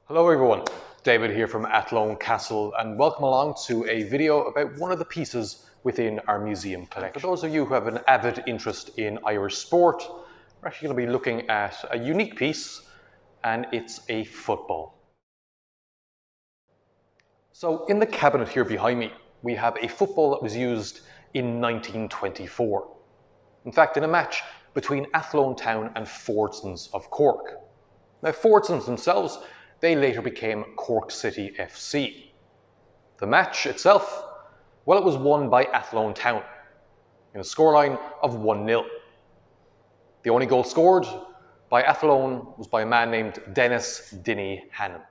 Hello everyone, David here from Athlone Castle and welcome along to a video about one of the pieces within our museum collection. For those of you who have an avid interest in Irish sport, we're actually going to be looking at a unique piece, and it's a football. So in the cabinet here behind me, we have a football that was used in 1924. In fact, in a match between Athlone Town and Fordsons of Cork. Now Fordsons themselves, they later became Cork City FC. The match itself, well, it was won by Athlone Town in a scoreline of 1-0. The only goal scored by Athlone was by a man named Dennis Dinny Hannon.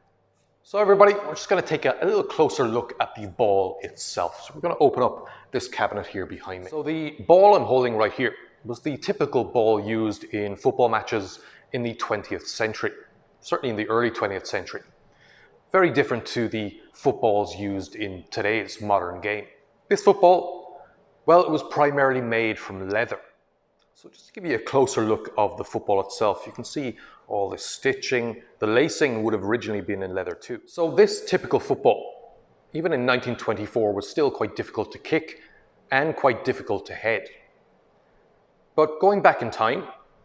So everybody, we're just going to take a little closer look at the ball itself. So we're going to open up this cabinet here behind me. So the ball I'm holding right here was the typical ball used in football matches in the 20th century. Certainly in the early 20th century. Very different to the footballs used in today's modern game. This football, well, it was primarily made from leather. So just to give you a closer look of the football itself, you can see all the stitching. The lacing would have originally been in leather too. So this typical football, even in 1924, was still quite difficult to kick and quite difficult to head. But going back in time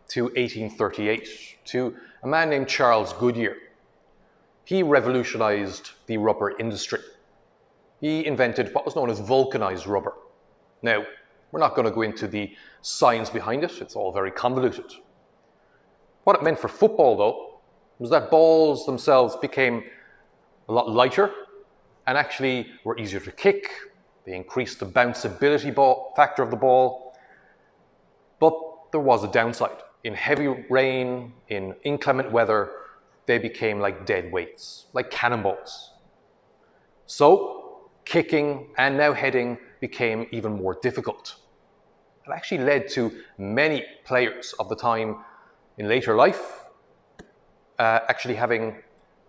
to 1838, to a man named Charles Goodyear. He revolutionized the rubber industry. He invented what was known as vulcanized rubber. Now, we're not going to go into the science behind it. It's all very convoluted. What it meant for football, though, was that balls themselves became a lot lighter and actually were easier to kick. They increased the bounceability factor of the ball. But there was a downside. In heavy rain, in inclement weather, they became like dead weights, like cannonballs. So, kicking and now heading became even more difficult. It actually led to many players of the time in later life actually having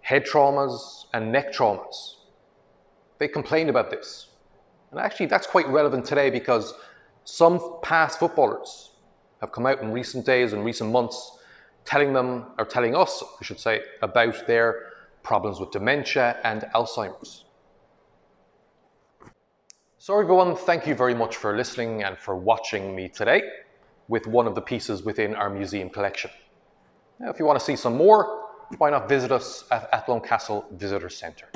head traumas and neck traumas. They complained about this. And actually that's quite relevant today because some past footballers have come out in recent days and recent months telling us, I should say, about their problems with dementia and Alzheimer's. So everyone, thank you very much for listening and for watching me today with one of the pieces within our museum collection. Now, if you want to see some more, why not visit us at Athlone Castle Visitor Centre.